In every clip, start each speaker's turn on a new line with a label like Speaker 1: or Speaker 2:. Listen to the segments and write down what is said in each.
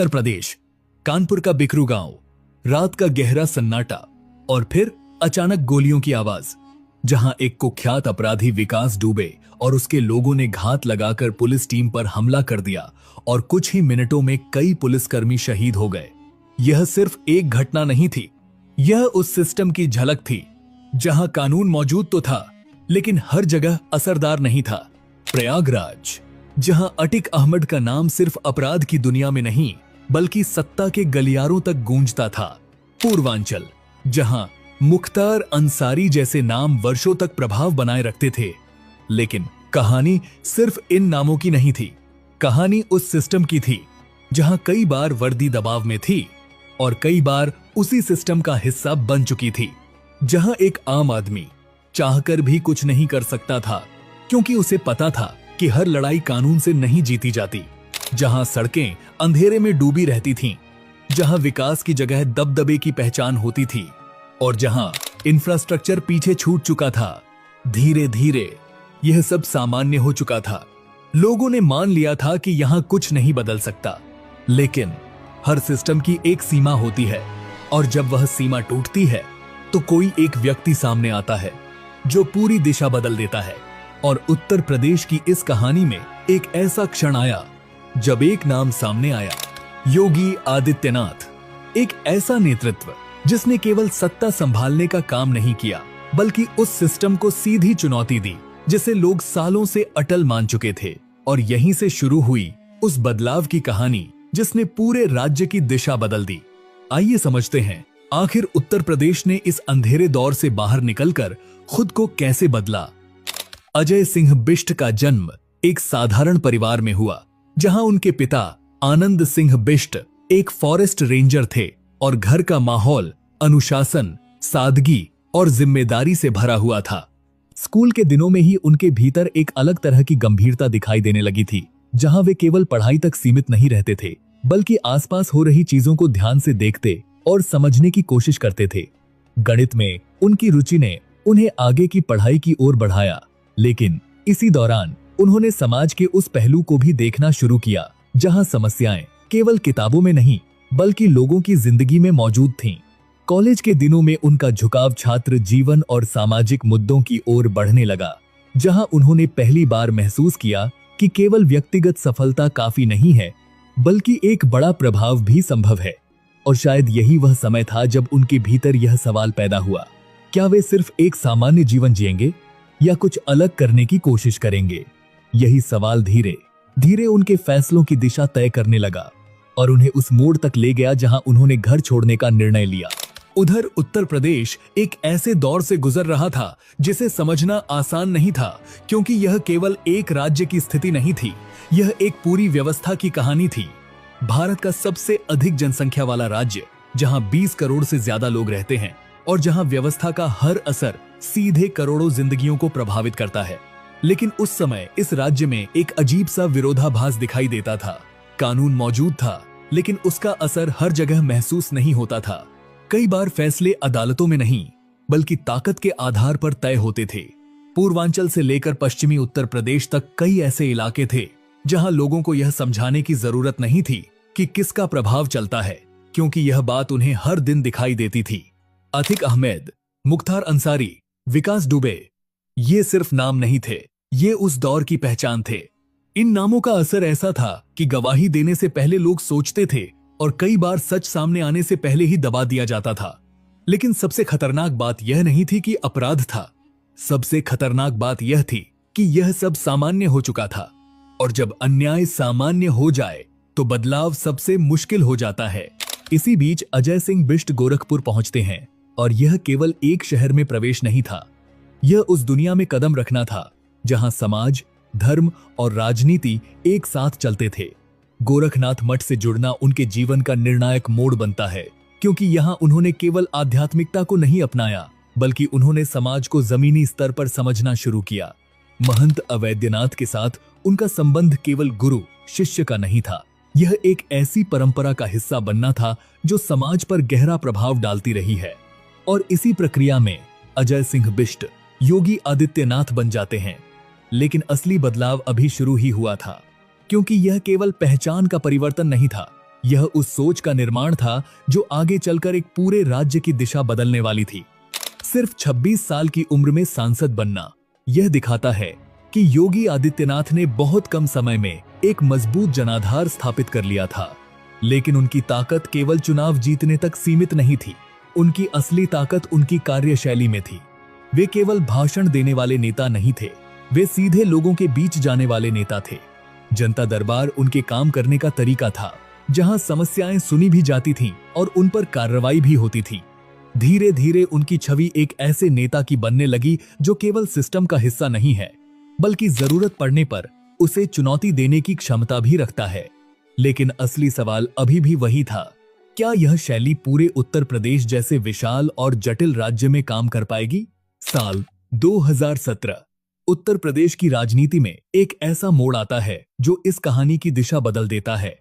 Speaker 1: उत्तर प्रदेश, कानपुर का बिकरू गांव, रात का गहरा सन्नाटा और फिर अचानक गोलियों की आवाज। जहां एक कुख्यात अपराधी विकास दुबे और उसके लोगों ने घात लगाकर पुलिस टीम पर हमला कर दिया और कुछ ही मिनटों में कई पुलिसकर्मी शहीद हो गए। यह सिर्फ एक घटना नहीं थी, यह उस सिस्टम की झलक थी जहां कानून मौजूद तो था लेकिन हर जगह असरदार नहीं था। प्रयागराज, जहां अटिक अहमद का नाम सिर्फ अपराध की दुनिया में नहीं बल्कि सत्ता के गलियारों तक गूंजता था। पूर्वांचल, जहां मुख्तार अंसारी जैसे नाम वर्षों तक प्रभाव बनाए रखते थे। लेकिन कहानी सिर्फ इन नामों की नहीं थी, कहानी उस सिस्टम की थी जहां कई बार वर्दी दबाव में थी और कई बार उसी सिस्टम का हिस्सा बन चुकी थी। जहां एक आम आदमी चाहकर भी कुछ नहीं कर सकता था क्योंकि उसे पता था कि हर लड़ाई कानून से नहीं जीती जाती। जहां सड़कें अंधेरे में डूबी रहती थीं, जहां विकास की जगह दबदबे की पहचान होती थी और जहां इंफ्रास्ट्रक्चर पीछे छूट चुका था। धीरे धीरे यह सब सामान्य हो चुका था। लोगों ने मान लिया था कि यहां कुछ नहीं बदल सकता। लेकिन हर सिस्टम की एक सीमा होती है और जब वह सीमा टूटती है तो कोई एक व्यक्ति सामने आता है जो पूरी दिशा बदल देता है। और उत्तर प्रदेश की इस कहानी में एक ऐसा क्षण आया जब एक नाम सामने आया, योगी आदित्यनाथ। एक ऐसा नेतृत्व जिसने केवल सत्ता संभालने का काम नहीं किया बल्कि उस सिस्टम को सीधी चुनौती दी जिसे लोग सालों से अटल मान चुके थे। और यहीं से शुरू हुई उस बदलाव की कहानी जिसने पूरे राज्य की दिशा बदल दी। आइए समझते हैं आखिर उत्तर प्रदेश ने इस अंधेरे दौर से बाहर निकलकर खुद को कैसे बदला। अजय सिंह बिष्ट का जन्म एक साधारण परिवार में हुआ जहां उनके पिता आनंद सिंह बिष्ट एक फॉरेस्ट रेंजर थे और घर का माहौल अनुशासन, सादगी और जिम्मेदारी से भरा हुआ था। स्कूल के दिनों में ही उनके भीतर एक अलग तरह की गंभीरता दिखाई देने लगी थी, जहां वे केवल पढ़ाई तक सीमित नहीं रहते थे बल्कि आसपास हो रही चीजों को ध्यान से देखते और समझने की कोशिश करते थे। गणित में उनकी रुचि ने उन्हें आगे की पढ़ाई की ओर बढ़ाया, लेकिन इसी दौरान उन्होंने समाज के उस पहलू को भी देखना शुरू किया जहां समस्याएं केवल किताबों में नहीं बल्कि लोगों की जिंदगी में मौजूद थीं। कॉलेज के दिनों में उनका झुकाव छात्र जीवन और सामाजिक मुद्दों की ओर बढ़ने लगा, जहां उन्होंने पहली बार महसूस किया कि केवल व्यक्तिगत सफलता काफी नहीं है बल्कि एक बड़ा प्रभाव भी संभव है। और शायद यही वह समय था जब उनके भीतर यह सवाल पैदा हुआ, क्या वे सिर्फ एक सामान्य जीवन जिएंगे या कुछ अलग करने की कोशिश करेंगे। यही सवाल धीरे धीरे उनके फैसलों की दिशा तय करने लगा और उन्हें उस मोड़ तक ले गया जहां उन्होंने घर छोड़ने का निर्णय लिया। उधर उत्तर प्रदेश एक ऐसे दौर से गुजर रहा था जिसे समझना आसान नहीं था, क्योंकि यह केवल एक राज्य की स्थिति नहीं थी, यह एक पूरी व्यवस्था की कहानी थी। भारत का सबसे अधिक जनसंख्या वाला राज्य, जहां 20 करोड़ से ज्यादा लोग रहते हैं और जहां व्यवस्था का हर असर सीधे करोड़ों जिंदगियों को प्रभावित करता है। लेकिन उस समय इस राज्य में एक अजीब सा विरोधाभास दिखाई देता था। कानून मौजूद था लेकिन उसका असर हर जगह महसूस नहीं होता था। कई बार फैसले अदालतों में नहीं बल्कि ताकत के आधार पर तय होते थे। पूर्वांचल से लेकर पश्चिमी उत्तर प्रदेश तक कई ऐसे इलाके थे जहां लोगों को यह समझाने की जरूरत नहीं थी कि किसका प्रभाव चलता है, क्योंकि यह बात उन्हें हर दिन दिखाई देती थी। अतिक अहमद, मुख्तार अंसारी, विकास दुबे, ये सिर्फ नाम नहीं थे, ये उस दौर की पहचान थे। इन नामों का असर ऐसा था कि गवाही देने से पहले लोग सोचते थे और कई बार सच सामने आने से पहले ही दबा दिया जाता था। लेकिन सबसे खतरनाक बात यह नहीं थी कि अपराध था, सबसे खतरनाक बात यह थी कि यह सब सामान्य हो चुका था। और जब अन्याय सामान्य हो जाए तो बदलाव सबसे मुश्किल हो जाता है। इसी बीच अजय सिंह बिष्ट गोरखपुर पहुंचते हैं और यह केवल एक शहर में प्रवेश नहीं था, यह उस दुनिया में कदम रखना था जहां समाज, धर्म और राजनीति एक साथ चलते थे। गोरखनाथ मठ से जुड़ना उनके जीवन का निर्णायक मोड़ बनता है, क्योंकि यहां उन्होंने केवल आध्यात्मिकता को नहीं अपनाया बल्कि उन्होंने समाज को जमीनी स्तर पर समझना शुरू किया। महंत अवैद्यनाथ के साथ उनका संबंध केवल गुरु शिष्य का नहीं था, यह एक ऐसी परंपरा का हिस्सा बनना था जो समाज पर गहरा प्रभाव डालती रही है। और इसी प्रक्रिया में अजय सिंह बिष्ट योगी आदित्यनाथ बन जाते हैं। लेकिन असली बदलाव अभी शुरू ही हुआ था, क्योंकि यह केवल पहचान का परिवर्तन नहीं था, यह उस सोच का निर्माण था जो आगे चलकर एक पूरे राज्य की दिशा बदलने वाली थी। सिर्फ 26 साल की उम्र में सांसद बनना यह दिखाता है कि योगी आदित्यनाथ ने बहुत कम समय में एक मजबूत जनाधार स्थापित कर लिया था। लेकिन उनकी ताकत केवल चुनाव जीतने तक सीमित नहीं थी। उनकी असली ताकत उनकी कार्यशैली में थी। वे केवल भाषण देने वाले नेता नहीं थे, वे सीधे लोगों के बीच जाने वाले नेता थे। जनता दरबार उनके काम करने का तरीका था, जहां समस्याएं सुनी भी जाती थीं और उन पर कार्रवाई भी होती थी। धीरे धीरे उनकी छवि एक ऐसे नेता की बनने लगी जो केवल सिस्टम का हिस्सा नहीं है, बल्कि जरूरत पड़ने पर उसे चुनौती देने की क्षमता भी रखता है। लेकिन असली सवाल अभी भी वही था, क्या यह शैली पूरे उत्तर प्रदेश जैसे विशाल और जटिल राज्य में काम कर पाएगी? साल 2017 उत्तर प्रदेश की राजनीति में एक ऐसा मोड़ आता है जो इस कहानी की दिशा बदल देता है।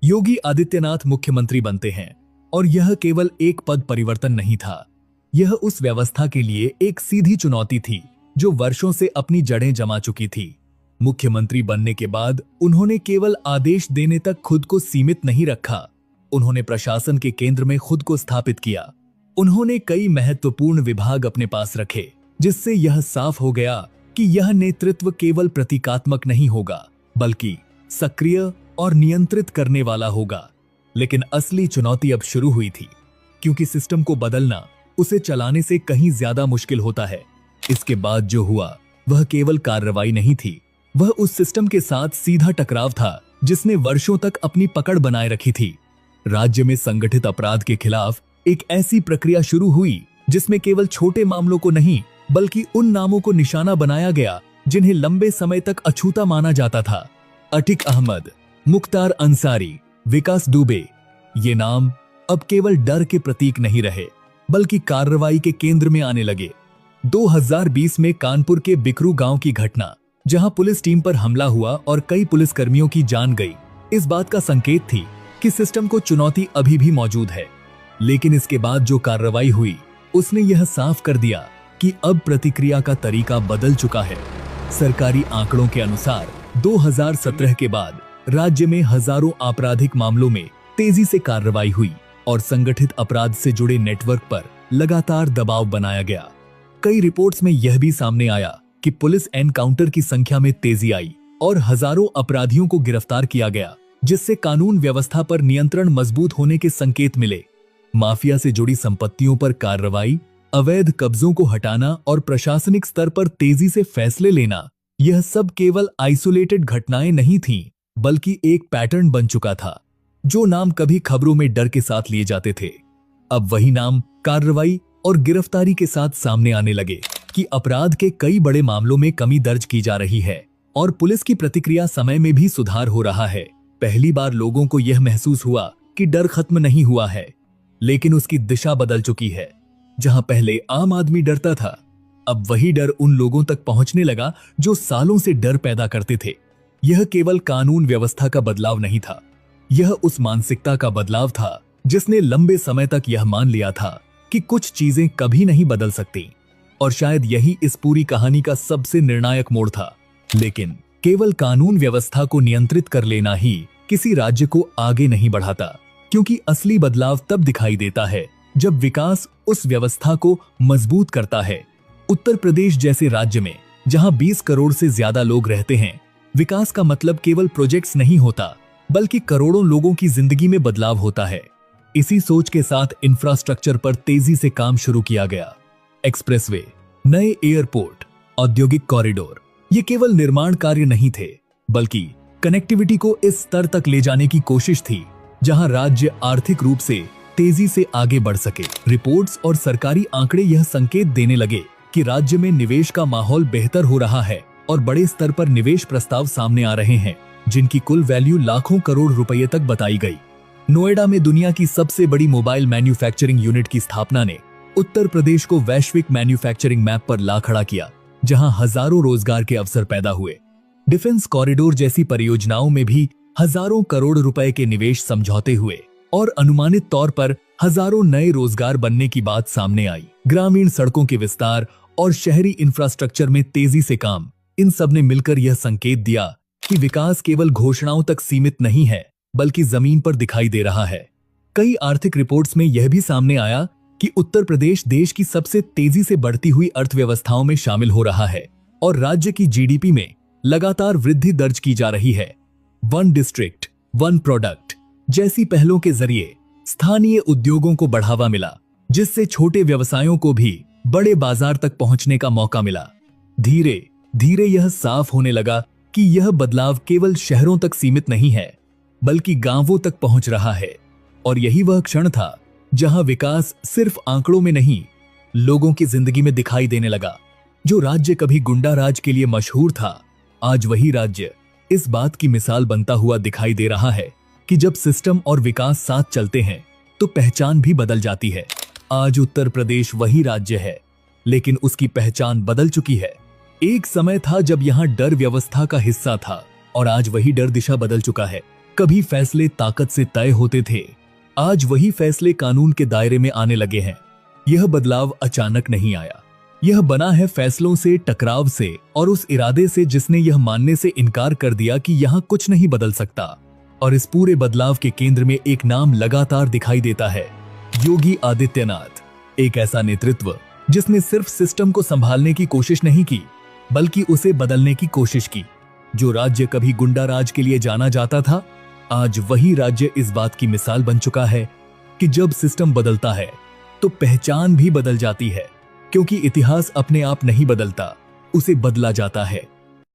Speaker 1: योगी आदित्यनाथ मुख्यमंत्री बनते हैं और यह केवल एक पद परिवर्तन नहीं था, यह उस व्यवस्था के लिए एक सीधी चुनौती थी जो वर्षों से अपनी जड़ें जमा चुकी थी। मुख्यमंत्री बनने के बाद उन्होंने केवल आदेश देने तक खुद को सीमित नहीं रखा, उन्होंने प्रशासन के केंद्र में खुद को स्थापित किया। उन्होंने कई महत्वपूर्ण विभाग अपने पास रखे, जिससे यह साफ हो गया कि यह नेतृत्व केवल प्रतीकात्मक नहीं होगा, बल्कि सक्रिय और नियंत्रित करने वाला होगा। लेकिन असली चुनौती अब शुरू हुई थी, क्योंकि सिस्टम को बदलना उसे चलाने से कहीं ज्यादा मुश्किल होता है। इसके बाद जो हुआ वह केवल कार्रवाई नहीं थी, वह उस सिस्टम के साथ सीधा टकराव था जिसने वर्षों तक अपनी पकड़ बनाए रखी थी। राज्य में संगठित अपराध के खिलाफ एक ऐसी प्रक्रिया शुरू हुई जिसमें केवल छोटे मामलों को नहीं, बल्कि उन नामों को निशाना बनाया गया जिन्हें लंबे समय तक अछूता माना जाता था। अतिक अहमद, मुख्तार अंसारी, विकास दुबे, ये नाम अब केवल डर के प्रतीक नहीं रहे, बल्कि कार्रवाई के केंद्र में आने लगे। 2020 में कानपुर के बिकरू गांव की घटना, जहां पुलिस टीम पर हमला हुआ और कई पुलिसकर्मियों की जान गई, इस बात का संकेत थी कि सिस्टम को चुनौती अभी भी मौजूद है। लेकिन इसके बाद जो कार्रवाई हुई उसने यह साफ कर दिया कि अब प्रतिक्रिया का तरीका बदल चुका है। सरकारी आंकड़ों के अनुसार 2017 के बाद राज्य में हजारों आपराधिक मामलों में तेजी से कार्रवाई हुई और संगठित अपराध से जुड़े नेटवर्क पर लगातार दबाव बनाया गया। कई रिपोर्ट्स में यह भी सामने आया कि पुलिस एनकाउंटर की संख्या में तेजी आई और हजारों अपराधियों को गिरफ्तार किया गया, जिससे कानून व्यवस्था पर नियंत्रण मजबूत होने के संकेत मिले। माफिया से जुड़ी संपत्तियों पर कार्रवाई, अवैध कब्जों को हटाना और प्रशासनिक स्तर पर तेजी से फैसले लेना, यह सब केवल आइसोलेटेड घटनाएं नहीं थीं, बल्कि एक पैटर्न बन चुका था। जो नाम कभी खबरों में डर के साथ लिए जाते थे, अब वही नाम कार्रवाई और गिरफ्तारी के साथ सामने आने लगे कि अपराध के कई बड़े मामलों में कमी दर्ज की जा रही है और पुलिस की प्रतिक्रिया समय में भी सुधार हो रहा है। पहली बार लोगों को यह महसूस हुआ कि डर खत्म नहीं हुआ है, लेकिन उसकी दिशा बदल चुकी है। जहां पहले आम आदमी डरता था, अब वही डर उन लोगों तक पहुंचने लगा जो सालों से डर पैदा करते थे। यह केवल कानून व्यवस्था का बदलाव नहीं था, यह उस मानसिकता का बदलाव था जिसने लंबे समय तक यह मान लिया था कि कुछ चीजें कभी नहीं बदल सकती। और शायद यही इस पूरी कहानी का सबसे निर्णायक मोड़ था। लेकिन केवल कानून व्यवस्था को नियंत्रित कर लेना ही किसी राज्य को आगे नहीं बढ़ाता, क्योंकि असली बदलाव तब दिखाई देता है जब विकास उस व्यवस्था को मजबूत करता है। उत्तर प्रदेश जैसे राज्य में, जहां 20 करोड़ से ज्यादा लोग रहते हैं, विकास का मतलब केवल प्रोजेक्ट्स नहीं होता, बल्कि करोड़ों लोगों की जिंदगी में बदलाव होता है। इसी सोच के साथ इंफ्रास्ट्रक्चर पर तेजी से काम शुरू किया गया। एक्सप्रेसवे, नए एयरपोर्ट, औद्योगिक कॉरिडोर, ये केवल निर्माण कार्य नहीं थे, बल्कि कनेक्टिविटी को इस स्तर तक ले जाने की कोशिश थी जहां राज्य आर्थिक रूप से तेजी से आगे बढ़ सके। रिपोर्ट्स और सरकारी आंकड़े यह संकेत देने लगे कि राज्य में निवेश का माहौल बेहतर हो रहा है और बड़े स्तर पर निवेश प्रस्ताव सामने आ रहे हैं, जिनकी कुल वैल्यू लाखों करोड़ रुपए तक बताई गई। नोएडा में दुनिया की सबसे बड़ी मोबाइल मैन्युफैक्चरिंग यूनिट की स्थापना ने उत्तर प्रदेश को वैश्विक मैन्युफैक्चरिंग मैप पर ला खड़ा किया, जहां हजारों रोजगार के अवसर पैदा हुए। डिफेंस कॉरिडोर जैसी परियोजनाओं में भी हजारों करोड़ रुपए के निवेश समझौते हुए और अनुमानित तौर पर हजारों नए रोजगार बनने की बात सामने आई। ग्रामीण सड़कों के विस्तार और शहरी इंफ्रास्ट्रक्चर में तेजी से काम, इन सब ने मिलकर यह संकेत दिया कि विकास केवल घोषणाओं तक सीमित नहीं है, बल्कि जमीन पर दिखाई दे रहा है। कई आर्थिक रिपोर्ट्स में यह भी सामने आया कि उत्तर प्रदेश देश की सबसे तेजी से बढ़ती हुई अर्थव्यवस्थाओं में शामिल हो रहा है और राज्य की जीडीपी में लगातार वृद्धि दर्ज की जा रही है। वन डिस्ट्रिक्ट वन प्रोडक्ट जैसी पहलों के जरिए स्थानीय उद्योगों को बढ़ावा मिला, जिससे छोटे व्यवसायों को भी बड़े बाजार तक पहुंचने का मौका मिला। धीरे धीरे यह साफ होने लगा कि यह बदलाव केवल शहरों तक सीमित नहीं है, बल्कि गांवों तक पहुंच रहा है। और यही वह क्षण था जहां विकास सिर्फ आंकड़ों में नहीं, लोगों की जिंदगी में दिखाई देने लगा। जो राज्य कभी गुंडा राज के लिए मशहूर था, आज वही राज्य इस बात की मिसाल बनता हुआ दिखाई दे रहा है कि जब सिस्टम और विकास साथ चलते हैं तो पहचान भी बदल जाती है। आज उत्तर प्रदेश वही राज्य है, लेकिन उसकी पहचान बदल चुकी है। एक समय था जब यहाँ डर व्यवस्था का हिस्सा था और आज वही डर दिशा बदल चुका है। कभी फैसले ताकत से तय होते थे, आज वही फैसले कानून के दायरे में आने लगे हैं। यह बदलाव अचानक नहीं आया, यह बना है फैसलों से, टकराव से और उस इरादे से जिसने यह मानने से इनकार कर दिया कि यहाँ कुछ नहीं बदल सकता। और इस पूरे बदलाव के केंद्र में एक नाम लगातार दिखाई देता है, योगी आदित्यनाथ। एक ऐसा नेतृत्व जिसने सिर्फ सिस्टम को संभालने की कोशिश नहीं की, बल्कि उसे बदलने की कोशिश की। जो राज्य कभी गुंडा राज के लिए जाना जाता था, आज वही राज्य इस बात की मिसाल बन चुका है कि जब सिस्टम बदलता है तो पहचान भी बदल जाती है, क्योंकि इतिहास अपने आप नहीं बदलता, उसे बदला जाता है।